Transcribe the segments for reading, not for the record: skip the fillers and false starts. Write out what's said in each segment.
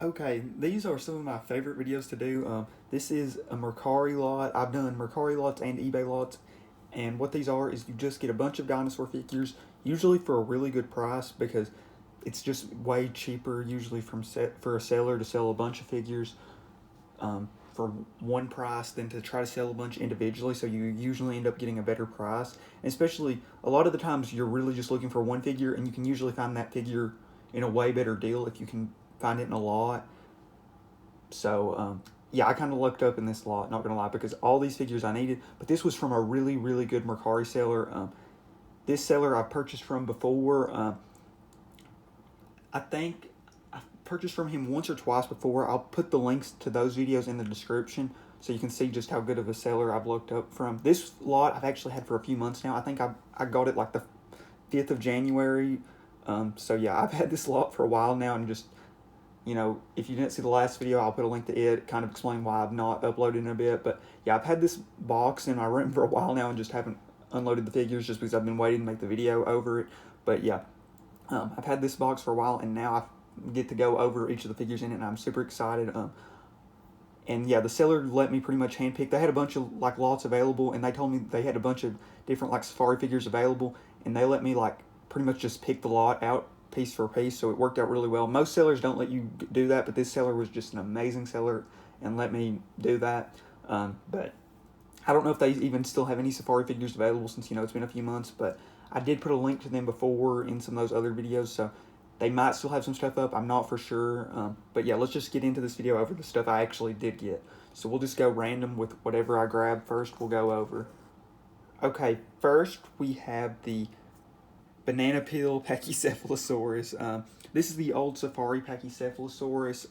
Okay, these are some of my favorite videos to do. This is a Mercari lot. I've done Mercari lots and eBay lots, and what these are is you just get a bunch of dinosaur figures, usually for a really good price because it's just way cheaper usually for a seller to sell a bunch of figures for one price than to try to sell a bunch individually. So you usually end up getting a better price, and especially a lot of the times you're really just looking for one figure, and you can usually find that figure in a way better deal if you can find it in a lot. So yeah, I kind of lucked up in this lot, not gonna lie, because all these figures I needed, but this was from a really really good Mercari seller. This seller I've purchased from before. I think I've purchased from him once or twice before. I'll put the links to those videos in the description so you can see just how good of a seller I've looked up from. This lot I've actually had for a few months now. I think I got it like the 5th of January. So yeah, I've had this lot for a while now, and just, if you didn't see the last video, I'll put a link to it, kind of explain why I've not uploaded in a bit. But yeah, I've had this box in my room for a while now and just haven't unloaded the figures just because I've been waiting to make the video over it. But yeah, I've had this box for a while, and now I get to go over each of the figures in it, and I'm super excited. And yeah, the seller let me pretty much handpick. They had a bunch of like lots available, and they told me they had a bunch of different like Safari figures available, and they let me like pretty much just pick the lot out piece for piece. So it worked out really well. Most sellers don't let you do that, but this seller was just an amazing seller and let me do that. But I don't know if they even still have any Safari figures available since it's been a few months, but I did put a link to them before in some of those other videos, so they might still have some stuff up. I'm not for sure. But yeah, let's just get into this video over the stuff I actually did get. So we'll just go random with whatever I grab first. We'll go over. Okay, first we have the banana peel Pachycephalosaurus. This is the old Safari Pachycephalosaurus.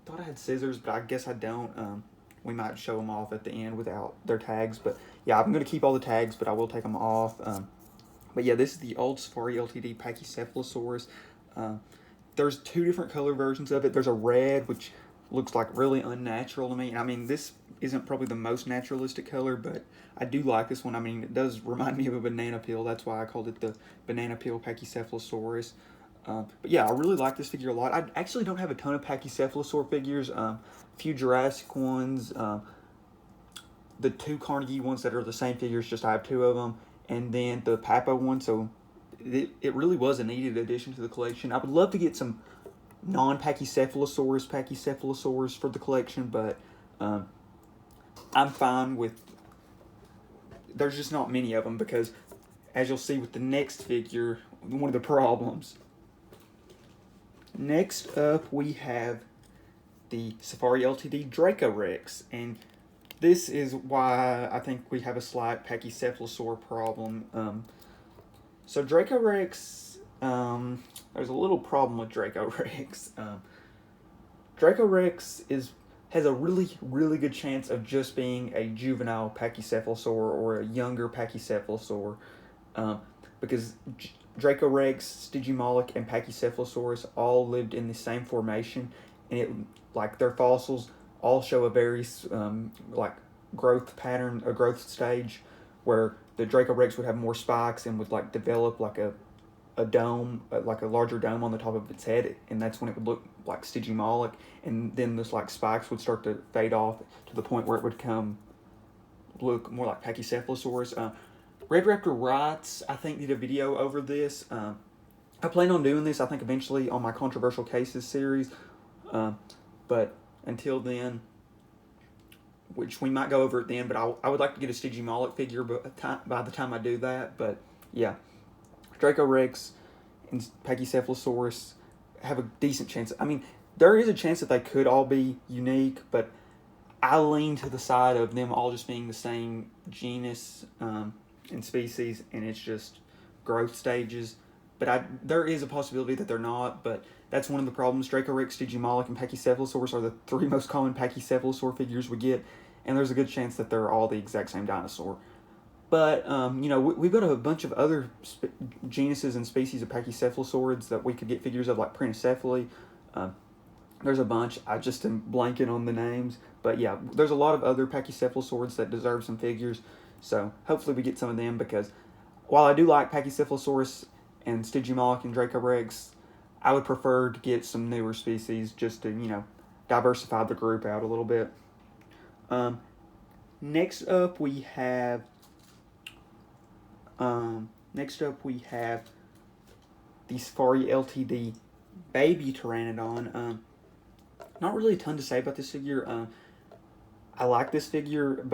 Thought I had scissors, but I guess I don't. We might show them off at the end without their tags, but yeah, I'm going to keep all the tags, but I will take them off. But yeah, this is the old Safari Ltd Pachycephalosaurus. There's two different color versions of it. There's a red, which looks like really unnatural to me. I mean, this isn't probably the most naturalistic color, but I do like this one. I mean, it does remind me of a banana peel. That's why I called it the banana peel Pachycephalosaurus. But yeah, I really like this figure a lot. I actually don't have a ton of Pachycephalosaur figures. A few Jurassic ones. The two Carnegie ones that are the same figures, just I have two of them. And then the Papo one. So it really was a needed addition to the collection. I would love to get some non-Pachycephalosaurus for the collection, but I'm fine with... There's just not many of them because, as you'll see with the next figure, one of the problems. Next up, we have the Safari Ltd Dracorex, and this is why I think we have a slight Pachycephalosaur problem. So Dracorex, there's a little problem with Dracorex. Dracorex has a really, really good chance of just being a juvenile Pachycephalosaur or a younger Pachycephalosaur, because Dracorex, Stygimoloch, and Pachycephalosaurus all lived in the same formation, and their fossils all show a very growth pattern, a growth stage, where the Dracorex would have more spikes and would develop a dome, like a larger dome on the top of its head, and that's when it would look like Stygimoloch, and then this spikes would start to fade off to the point where it would look more like Pachycephalosaurus. Red Raptor Rights, I think, did a video over this. I plan on doing this, I think, eventually on my Controversial Cases series. But until then, which we might go over it then, but I would like to get a Stygimoloch figure by the time I do that. But yeah, Dracorex and Pachycephalosaurus have a decent chance. I mean, there is a chance that they could all be unique, but I lean to the side of them all just being the same genus and species, and it's just growth stages. But there is a possibility that they're not, but that's one of the problems. Dracorex, Stygimoloch, and Pachycephalosaurus are the three most common Pachycephalosaur figures we get, and there's a good chance that they're all the exact same dinosaur. But, we've got a bunch of other genuses and species of Pachycephalosaurids that we could get figures of, like Prenocephaly. There's a bunch. I just am blanking on the names. But yeah, there's a lot of other Pachycephalosaurids that deserve some figures. So hopefully we get some of them, because while I do like Pachycephalosaurus and Stygimoloch and Dracorex, I would prefer to get some newer species just to, diversify the group out a little bit. Next up we have the Safari Ltd baby Pteranodon. Not really a ton to say about this figure. I like this figure,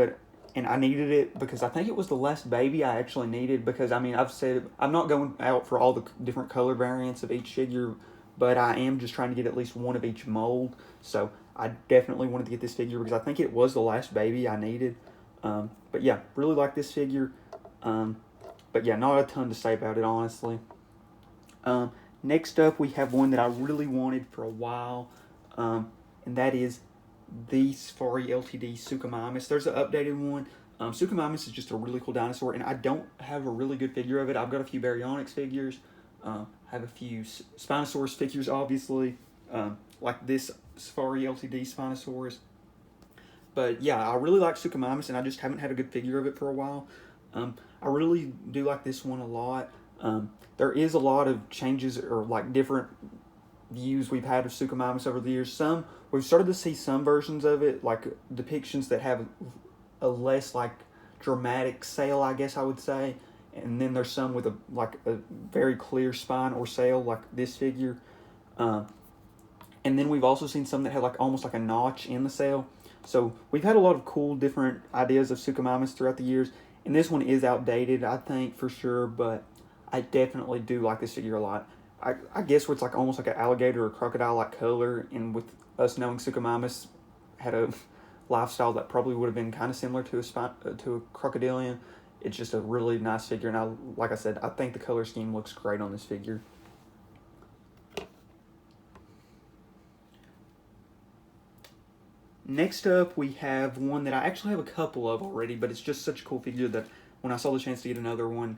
and I needed it because I think it was the last baby I actually needed, because I've said I'm not going out for all the different color variants of each figure, but I am just trying to get at least one of each mold. So I definitely wanted to get this figure because I think it was the last baby I needed. But yeah, really like this figure. But yeah, not a ton to say about it, honestly. Next up, we have one that I really wanted for a while, and that is the Safari Ltd Suchomimus. There's an updated one. Suchomimus is just a really cool dinosaur, and I don't have a really good figure of it. I've got a few Baryonyx figures. I have a few Spinosaurus figures, obviously, like this Safari Ltd Spinosaurus. But yeah, I really like Suchomimus, and I just haven't had a good figure of it for a while. I really do like this one a lot. There is a lot of changes, or like different views we've had of Suchomimus over the years. We've started to see some versions of it, like depictions that have a less like dramatic sail, I guess I would say. And then there's some with a very clear spine or sail, like this figure. And then we've also seen some that have almost like a notch in the sail. So we've had a lot of cool different ideas of Suchomimus throughout the years. And this one is outdated, I think, for sure, but I definitely do like this figure a lot. I guess where it's almost like an alligator or crocodile-like color, and with us knowing Suchomimus had a lifestyle that probably would have been kind of similar to a crocodilian, it's just a really nice figure. And like I said, I think the color scheme looks great on this figure. Next up, we have one that I actually have a couple of already, but it's just such a cool figure that when I saw the chance to get another one,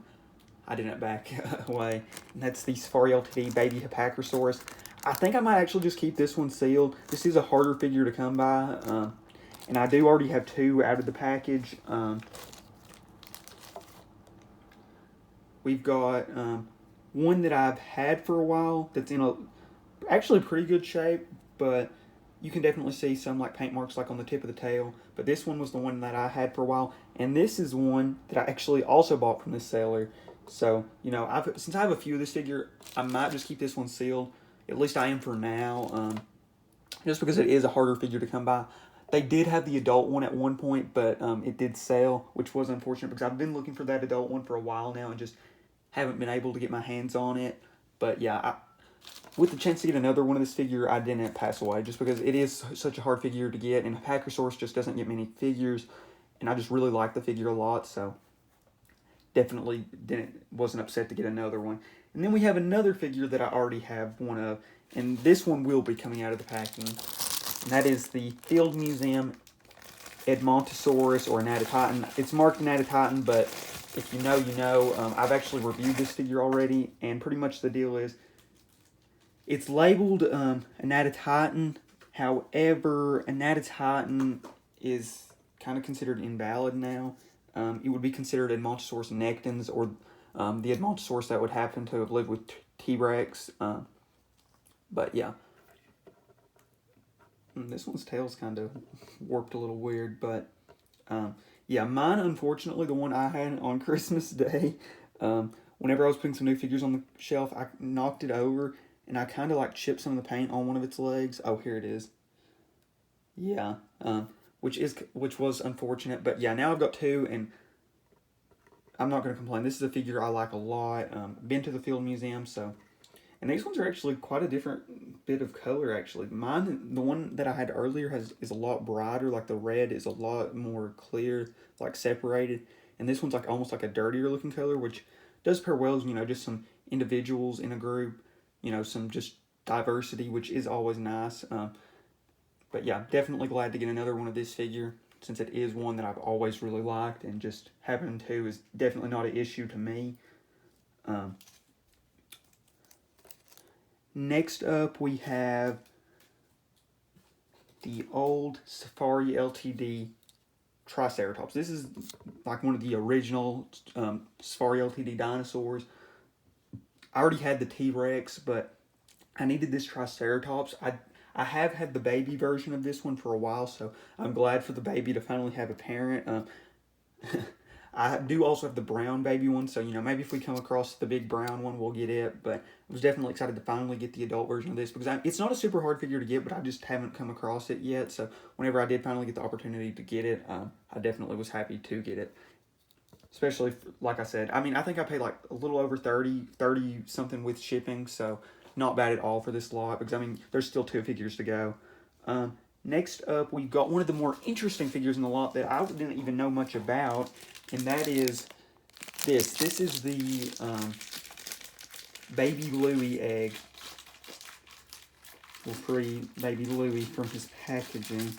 I didn't back away. And that's the Safari Ltd Baby Hipparchosaurus. I think I might actually just keep this one sealed. This is a harder figure to come by, and I do already have two out of the package. We've got one that I've had for a while that's in actually pretty good shape, but you can definitely see some paint marks on the tip of the tail. But this one was the one that I had for a while, and this is one that I actually also bought from this seller. So, since I have a few of this figure, I might just keep this one sealed. At least I am for now, just because it is a harder figure to come by. They did have the adult one at one point, but it did sell, which was unfortunate because I've been looking for that adult one for a while now and just haven't been able to get my hands on it. But yeah, with the chance to get another one of this figure, I didn't pass away just because it is such a hard figure to get, and Hipparchosaurus just doesn't get many figures, and I just really like the figure a lot, so definitely wasn't upset to get another one. And then we have another figure that I already have one of, and this one will be coming out of the packing, and that is the Field Museum Edmontosaurus or Anatotitan. It's marked Anatotitan, but if you know, you know. I've actually reviewed this figure already, and pretty much the deal is it's labeled Anatotitan. However, Anatotitan is kind of considered invalid now. It would be considered Edmontosaurus annectens, or the Edmontosaurus that would happen to have lived with T-Rex. But yeah. This one's tail's kind of warped a little weird, but yeah, mine, unfortunately, the one I had on Christmas Day, whenever I was putting some new figures on the shelf, I knocked it over, and I kind of chipped some of the paint on one of its legs. Oh, here it is. Yeah, which was unfortunate, but yeah, now I've got two, and I'm not going to complain. This is a figure I like a lot. Been to the Field Museum, so. And these ones are actually quite a different bit of color, actually. Mine, the one that I had earlier, is a lot brighter. The red is a lot more clear, separated. And this one's almost a dirtier looking color, which does pair well as, just some individuals in a group. Some just diversity, which is always nice. But yeah, definitely glad to get another one of this figure, since it is one that I've always really liked. And just having two is definitely not an issue to me. Next up, we have the old Safari Ltd Triceratops. This is one of the original Safari Ltd dinosaurs. I already had the T-Rex, but I needed this Triceratops. I have had the baby version of this one for a while, so I'm glad for the baby to finally have a parent. I do also have the brown baby one, so maybe if we come across the big brown one, we'll get it. But I was definitely excited to finally get the adult version of this because it's not a super hard figure to get, but I just haven't come across it yet. So whenever I did finally get the opportunity to get it, I definitely was happy to get it. Especially, like I said, I mean, I think I paid like a little over 30 something with shipping, so not bad at all for this lot because, I mean, there's still 2 figures to go. Next up, we've got one of the more interesting figures in the lot that I didn't even know much about, and that is this. This is the Baby Louie egg. We'll free Baby Louie from his packaging.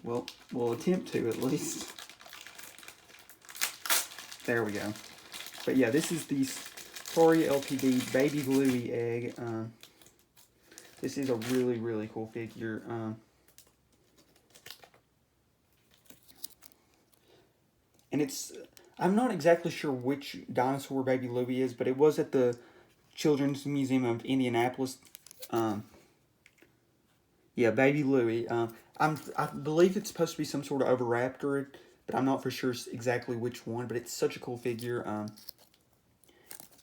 Well, we'll attempt to at least. There we go. But yeah, this is the Safari Ltd Baby Louie egg. This is a really, really cool figure. And I'm not exactly sure which dinosaur Baby Louie is, but it was at the Children's Museum of Indianapolis. Yeah, Baby Louie. I believe it's supposed to be some sort of Oviraptor, but I'm not for sure exactly which one. But it's such a cool figure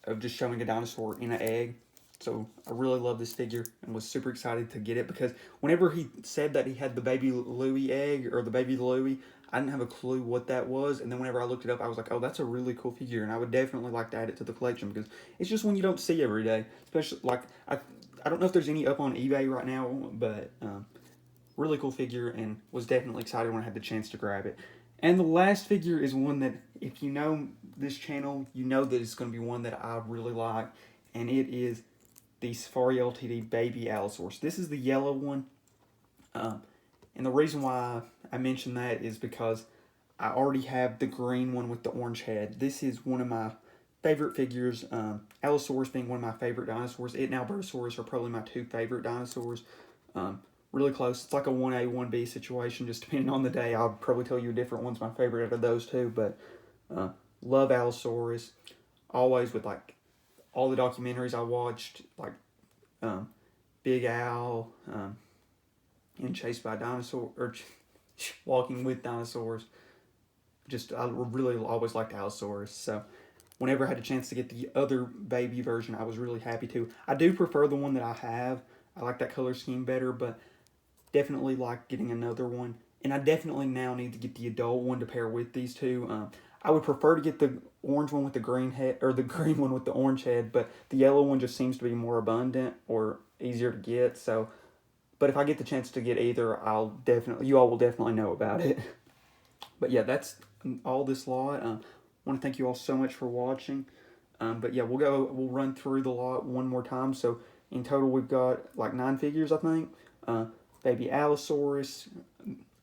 of just showing a dinosaur in an egg. So I really love this figure and was super excited to get it because whenever he said that he had the Baby Louie egg or the Baby Louie, I didn't have a clue what that was. And then whenever I looked it up, I was like, oh, that's a really cool figure. And I would definitely like to add it to the collection because it's just one you don't see every day. Especially, like, I don't know if there's any up on eBay right now, but really cool figure and was definitely excited when I had the chance to grab it. And the last figure is one that, if you know this channel, you know that it's going to be one that I really like. And it is the Safari Ltd Baby Allosaurus. This is the yellow one. And the reason why I mention that is because I already have the green one with the orange head. This is one of my favorite figures. Allosaurus being one of my favorite dinosaurs. It and Albertosaurus are probably my 2 favorite dinosaurs. Really close. It's like a 1A, 1B situation, just depending on the day. I'll probably tell you a different one's my favorite out of those 2, but love Allosaurus. Always with, like, all the documentaries I watched, like Big Al, and Chased by a Dinosaur, or Walking with Dinosaurs. I really always liked Allosaurus, so whenever I had a chance to get the other baby version, I was really happy to. I do prefer the one that I have. I like that color scheme better, but definitely like getting another one. And I definitely now need to get the adult one to pair with these 2. I would prefer to get the orange one with the green head, or the green one with the orange head, but the yellow one just seems to be more abundant or easier to get. So, but if I get the chance to get either, you all will definitely know about it. But yeah, that's all this lot. I want to thank you all so much for watching. But yeah, we'll run through the lot one more time. So in total, we've got like 9 figures, I think. Baby Allosaurus.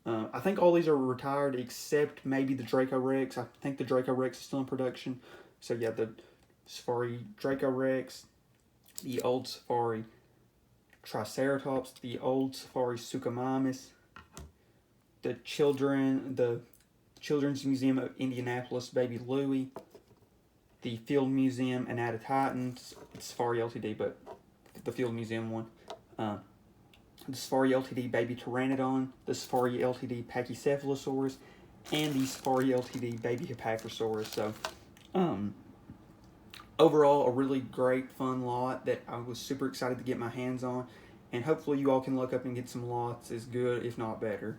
I think all these are retired except maybe the Draco Rex. I think the Draco Rex is still in production. So yeah, the Safari Draco Rex, the old Safari Triceratops, the old Safari Suchomimus, the Children's Museum of Indianapolis Baby Louie, the Field Museum Anatotitan, Safari Ltd, but the Field Museum one. The Safari Ltd Baby Pteranodon, the Safari Ltd Pachycephalosaurus, and the Safari Ltd Baby Hipparchosaurus. So, overall, a really great, fun lot that I was super excited to get my hands on, and hopefully you all can look up and get some lots as good, if not better.